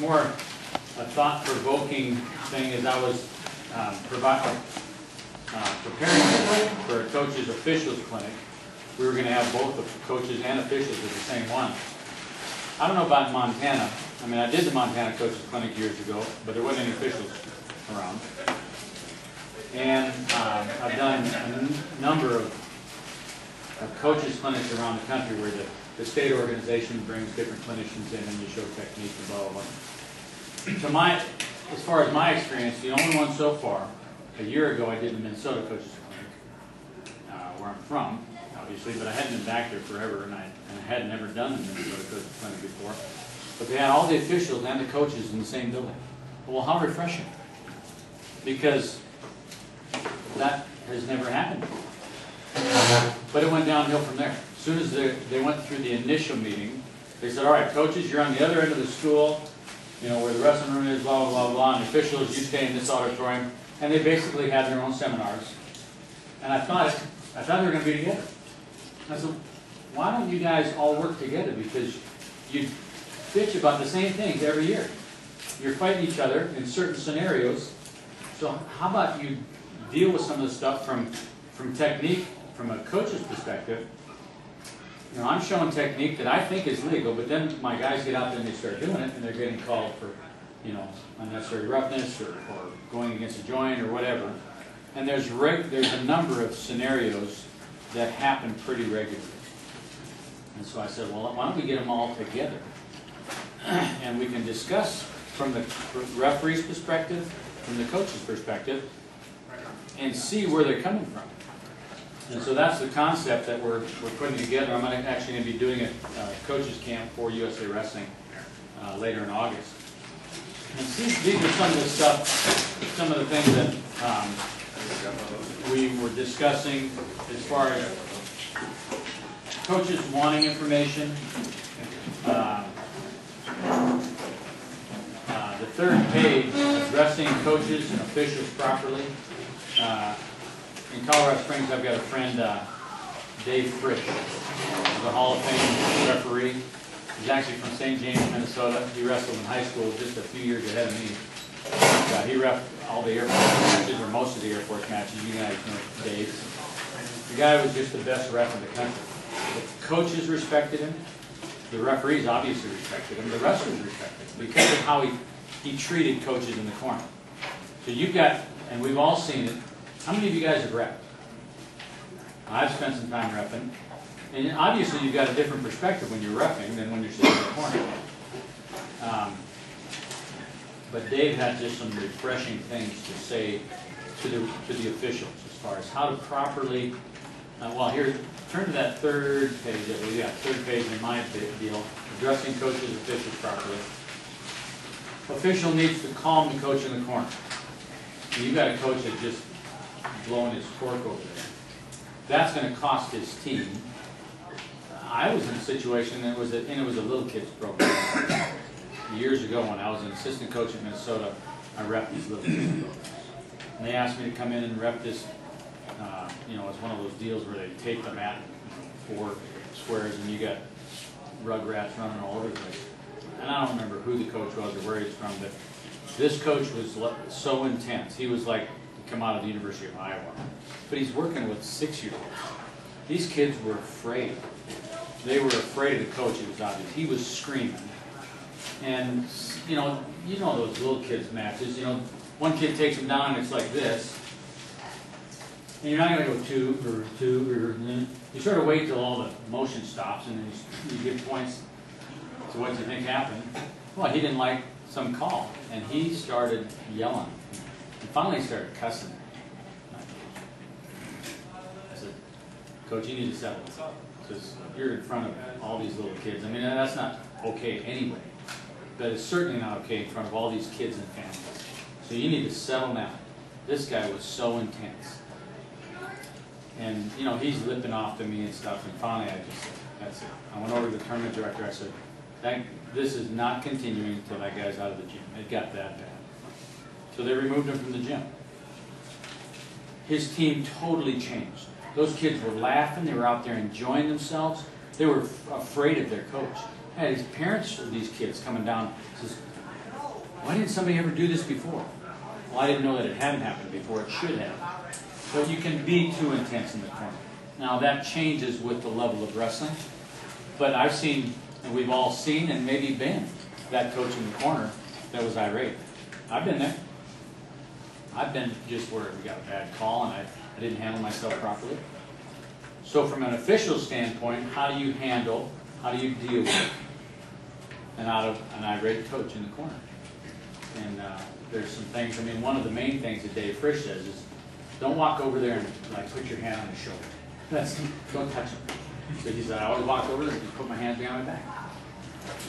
more a thought-provoking thing as I was preparing for a coaches officials clinic. We were going to have both the coaches and officials at the same one. I don't know about Montana. I mean, I did the Montana coaches clinic years ago, but there wasn't any officials around. And I've done a number of coaches clinics around the country where the state organization brings different clinicians in and you show technique and blah, blah, blah. As far as my experience, the only one so far, a year ago I did the Minnesota coaches clinic, where I'm from, obviously, but I hadn't been back there forever, and I had never done the Minnesota coaches clinic before. But they had all the officials and the coaches in the same building. Well, how refreshing. Because that has never happened. But it went downhill from there. As soon as they went through the initial meeting, they said, all right, coaches, you're on the other end of the school, you know, where the wrestling room is, blah, blah, blah, blah, and officials, you stay in this auditorium. And they basically had their own seminars. And I thought they were going to be together. I said, why don't you guys all work together? Because you bitch about the same things every year. You're fighting each other in certain scenarios. So how about you deal with some of the stuff from technique, from a coach's perspective. You know, I'm showing technique that I think is legal, but then my guys get out there and they start doing it, and they're getting called for, you know, unnecessary roughness or going against a joint or whatever. And there's a number of scenarios that happen pretty regularly. And so I said, well, why don't we get them all together? And we can discuss from the referee's perspective, from the coach's perspective, and see where they're coming from. And so that's the concept that we're putting together. I'm actually going to be doing a coaches camp for USA Wrestling later in August. And these are some of the stuff, some of the things that we were discussing as far as coaches wanting information. The third page, addressing coaches and officials properly. In Colorado Springs, I've got a friend, Dave Frisch, who's a Hall of Fame referee. He's actually from St. James, Minnesota. He wrestled in high school just a few years ahead of me. He reffed all the Air Force matches, or most of the Air Force matches. You guys know Dave. The guy was just the best ref in the country. The coaches respected him. The referees obviously respected him. The wrestlers respected him because of how he treated coaches in the corner. So you've got, and we've all seen it. How many of you guys have repped? I've spent some time repping. And obviously you've got a different perspective when you're repping than when you're sitting in the corner. But Dave had just some refreshing things to say to the officials as far as how to properly, well here, turn to that third page, third page in my deal, addressing coaches, officials properly. Official needs to calm the coach in the corner. You've got a coach that just blowing his cork over there. That's going to cost his team. I was in a situation that was, and it was a little kids program. Years ago when I was an assistant coach in Minnesota, I repped these little kids programs. And they asked me to come in and rep this, you know, it's one of those deals where they tape the mat 4 squares and you got rugrats running all over the place. And I don't remember who the coach was or where he's from, but this coach was so intense. He was like, come out of the University of Iowa. But he's working with 6-year-olds. These kids were afraid. They were afraid of the coach. It was obvious. He was screaming. And, you know those little kids matches. You know, one kid takes him down and it's like this. And you're not going to go two, you sort of wait till all the motion stops and then you give points to what you think happened. Well, he didn't like some call. And he started yelling. And finally he started cussing. I said, Coach, you need to settle this up. Because you're in front of all these little kids. I mean, that's not okay anyway. But it's certainly not okay in front of all these kids and families. So you need to settle down. This guy was so intense. And, you know, he's lipping off to me and stuff. And finally I just said, that's it. I went over to the tournament director. I said, this is not continuing until that guy's out of the gym. It got that bad. So they removed him from the gym. His team totally changed. Those kids were laughing. They were out there enjoying themselves. They were afraid of their coach. I had his parents of these kids coming down. Says, Why didn't somebody ever do this before? Well, I didn't know that it hadn't happened before. It should have. But you can be too intense in the corner. Now that changes with the level of wrestling. But I've seen, and we've all seen, and maybe been, that coach in the corner that was irate. I've been there. I've been just where we got a bad call and I didn't handle myself properly. So from an official standpoint, how do you deal with an irate coach in the corner? And there's some things, I mean, one of the main things that Dave Frisch says is, don't walk over there and like put your hand on his shoulder. Don't touch him. So he said, I always walk over there and put my hands behind my back.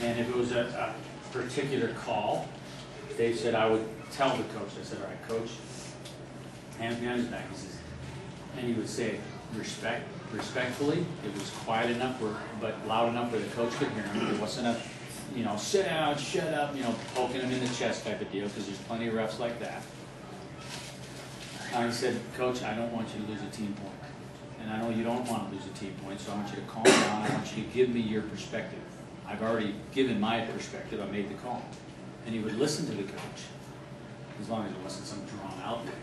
And if it was a particular call, Dave said I would tell the coach. I said, all right, coach, hands behind his back. He says, and he would say, respectfully. It was quiet enough, but loud enough where the coach could hear him. There wasn't a, sit down, shut up, poking him in the chest type of deal, because there's plenty of refs like that. And he said, Coach, I don't want you to lose a team point. And I know you don't want to lose a team point, so I want you to calm down. I want you to give me your perspective. I've already given my perspective. I made the call. And he would listen to the coach, as long as it wasn't some drawn-out thing.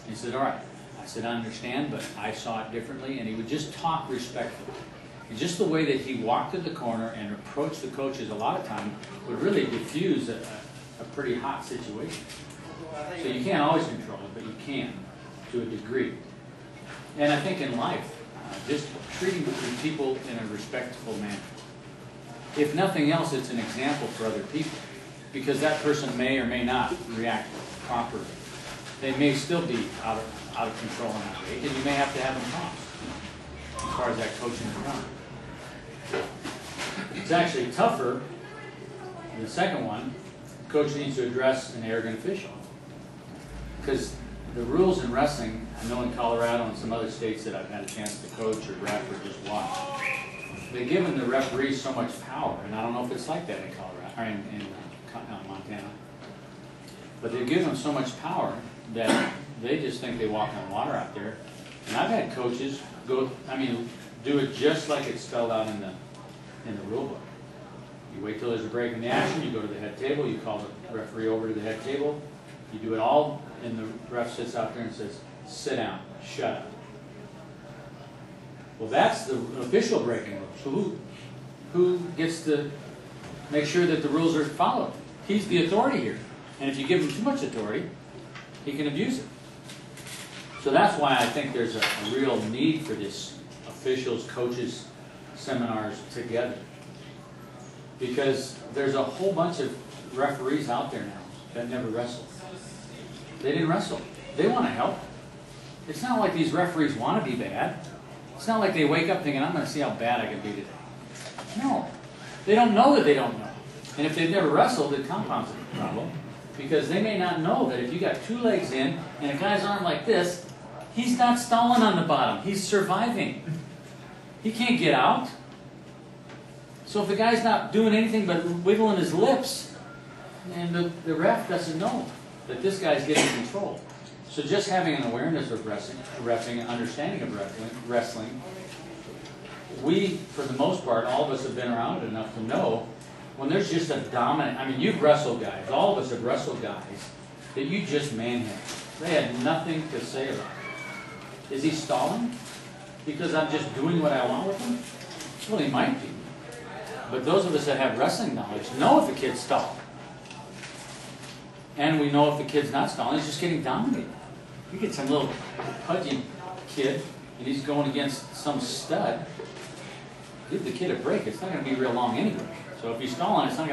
And he said, all right. I said, I understand, but I saw it differently. And he would just talk respectfully. And just the way that he walked to the corner and approached the coaches a lot of time would really diffuse a pretty hot situation. So you can't always control it, but you can to a degree. And I think in life, just treating people in a respectful manner. If nothing else, it's an example for other people, because that person may or may not react properly. They may still be out of control and irate, and you may have to have them talk as far as that coaching around. It's actually tougher. The second one, the coach needs to address an arrogant official. Because the rules in wrestling, I know in Colorado and some other states that I've had a chance to coach or ref or just watch, they've given the referees so much power, and I don't know if it's like that in Colorado or in Montana, but they've given them so much power that they just think they walk on water out there. And I've had coaches do it just like it's spelled out in the rule book. You wait till there's a break in the action, you go to the head table, you call the referee over to the head table, you do it all, and the ref sits out there and says, sit down, shut up. Well, that's the official breaking rules. So who gets to make sure that the rules are followed? He's the authority here. And if you give him too much authority, he can abuse it. So that's why I think there's a real need for this officials, coaches, seminars together. Because there's a whole bunch of referees out there now that never wrestled. They didn't wrestle. They want to help. It's not like these referees want to be bad. It's not like they wake up thinking, I'm going to see how bad I can be today. No. They don't know that they don't know. And if they've never wrestled, it compounds the problem. Because they may not know that if you got two legs in and a guy's arm like this, he's not stalling on the bottom. He's surviving. He can't get out. So if the guy's not doing anything but wiggling his lips, and the ref doesn't know that this guy's getting control. So just having an awareness of wrestling, an understanding of wrestling, we, for the most part, all of us have been around it enough to know when there's just a dominant, you've wrestled guys, all of us have wrestled guys, that you just manhandled. They had nothing to say about it. Is he stalling? Because I'm just doing what I want with him? Well, he might be. But those of us that have wrestling knowledge know if the kid's stalling. And we know if the kid's not stalling, he's just getting dominated. You get some little pudgy kid, and he's going against some stud. Give the kid a break. It's not going to be real long anyway. So if he's stalling, it's not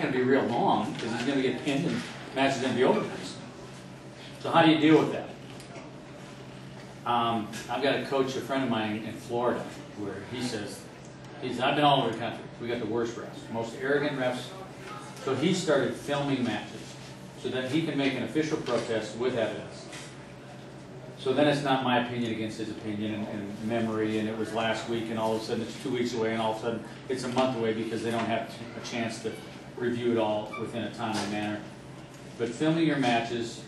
going to be real long because he's going to get pinned and the match is going to be over. So how do you deal with that? I've got a coach, a friend of mine in Florida, where he says, I've been all over the country. We got the worst refs, most arrogant refs. So he started filming matches so that he can make an official protest with evidence. So then it's not my opinion against his opinion and memory, and it was last week, and all of a sudden it's 2 weeks away, and all of a sudden it's a month away because they don't have a chance to review it all within a timely manner. But filming your matches,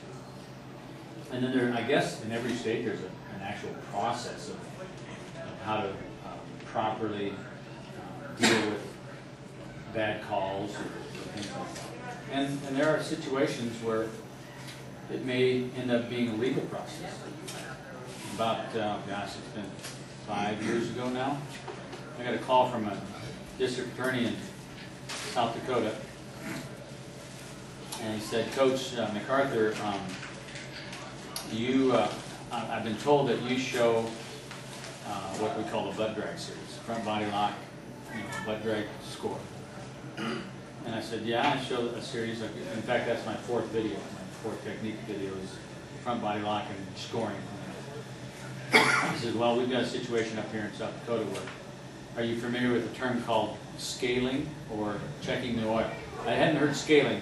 and then there, I guess in every state there's an actual process of how to properly deal with bad calls or things like that. And there are situations where it may end up being a legal process. About, gosh, it's been 5 years ago now. I got a call from a district attorney in South Dakota, and he said, Coach MacArthur, I've been told that you show what we call the butt drag series, front body lock, butt drag score. And I said, yeah, I show a series. In fact, that's my fourth video. My fourth technique video is front body lock and scoring. He said, well, we've got a situation up here in South Dakota where, are you familiar with a term called scaling or checking the oil? I hadn't heard scaling,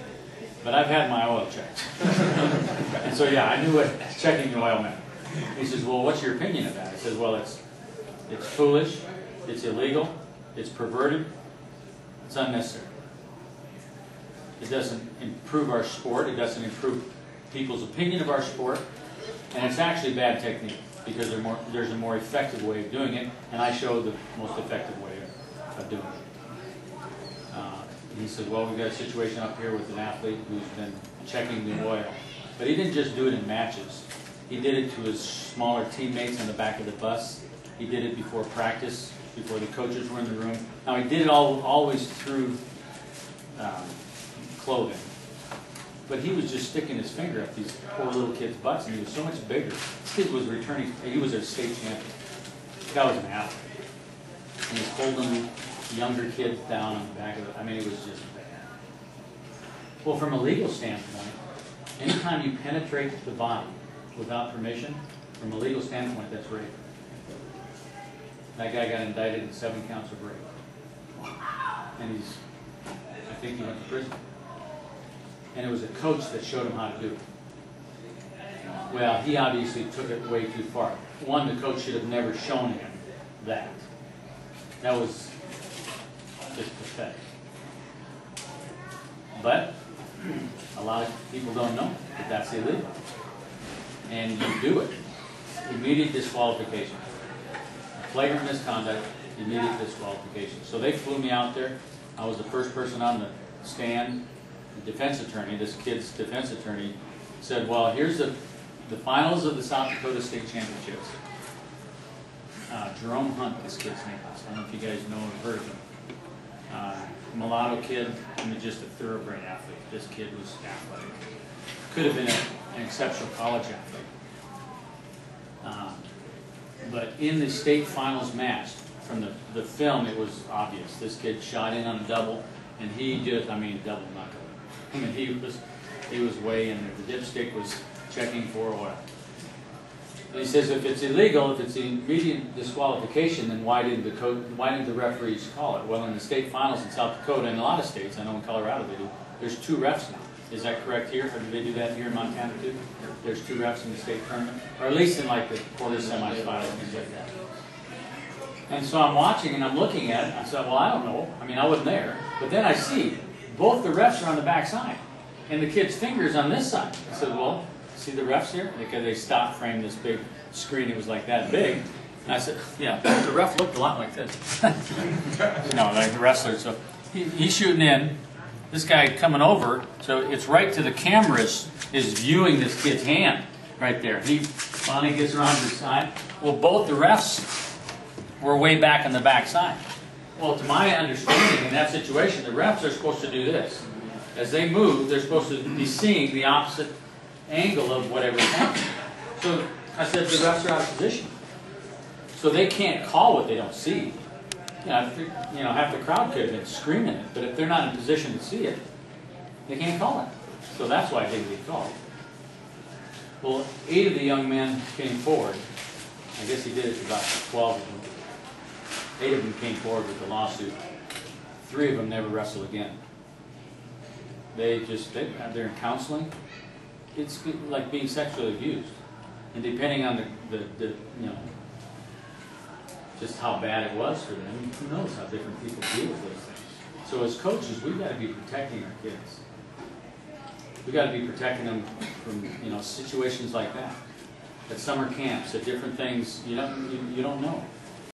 but I've had my oil checked. And so, yeah, I knew what checking the oil meant. He says, well, what's your opinion of that? I said, well, it's foolish, it's illegal, it's perverted, it's unnecessary. It doesn't improve our sport, it doesn't improve people's opinion of our sport, and it's actually bad technique because there's a more effective way of doing it, and I show the most effective way of doing it. He said, well, we've got a situation up here with an athlete who's been checking the oil, but he didn't just do it in matches. He did it to his smaller teammates on the back of the bus. He did it before practice, before the coaches were in the room. Now, he did it always through clothing. But he was just sticking his finger up these poor little kids' butts, and he was so much bigger. This kid was returning, he was a state champion. This guy was an athlete. And he was holding younger kids down on the back of it. I mean, it was just bad. Well, from a legal standpoint, anytime you penetrate the body without permission, from a legal standpoint, that's rape. That guy got indicted in 7 counts of rape. And I think he went to prison. And it was a coach that showed him how to do it. Well, he obviously took it way too far. One, the coach should have never shown him that. That was just pathetic. But a lot of people don't know that that's illegal. And you do it. Immediate disqualification. Flagrant misconduct, immediate disqualification. So they flew me out there. I was the first person on the stand. The defense attorney, this kid's defense attorney, said, well, here's the finals of the South Dakota State Championships. Jerome Hunt, this kid's name is. I don't know if you guys know or heard of him. Mulatto kid, just a thoroughbred athlete. This kid was athletic. Could have been an exceptional college athlete. But in the state finals match, from the film, it was obvious. This kid shot in on a double, and he just, double knuckle. He was way in there. The dipstick was checking for oil. And he says, if it's illegal, if it's immediate disqualification, then why didn't the referees call it? Well, in the state finals in South Dakota, and a lot of states, I know in Colorado they do, there's 2 refs now. Is that correct here? Or do they do that here in Montana too? There's 2 refs in the state tournament? Or at least in like the quarter semifinals, things like that. And so I'm watching and I'm looking at it, and I said, well, I don't know. I wasn't there. But then I see both the refs are on the back side, and the kid's finger's on this side. I said, well, see the refs here? Because they stop framed this big screen, it was like that big. And I said, yeah, the ref looked a lot like this. Like the wrestler. So he's shooting in. This guy coming over, so it's right to the camera is viewing this kid's hand right there. He finally gets around to the side. Well, both the refs were way back on the back side. Well, to my understanding, in that situation, the refs are supposed to do this. As they move, they're supposed to be seeing the opposite angle of whatever's happening. So I said, the refs are out of position. So they can't call what they don't see. Half the crowd could have been screaming it, but if they're not in position to see it, they can't call it. So that's why it didn't get called. Well, 8 of the young men came forward. I guess he did it to about 12 of them. 8 of them came forward with the lawsuit. 3 of them never wrestled again. They're in counseling. It's like being sexually abused, and depending on the just how bad it was for them, who knows how different people deal with those things. So as coaches, we've got to be protecting our kids. We've got to be protecting them from situations like that. At summer camps, at different things, you don't know.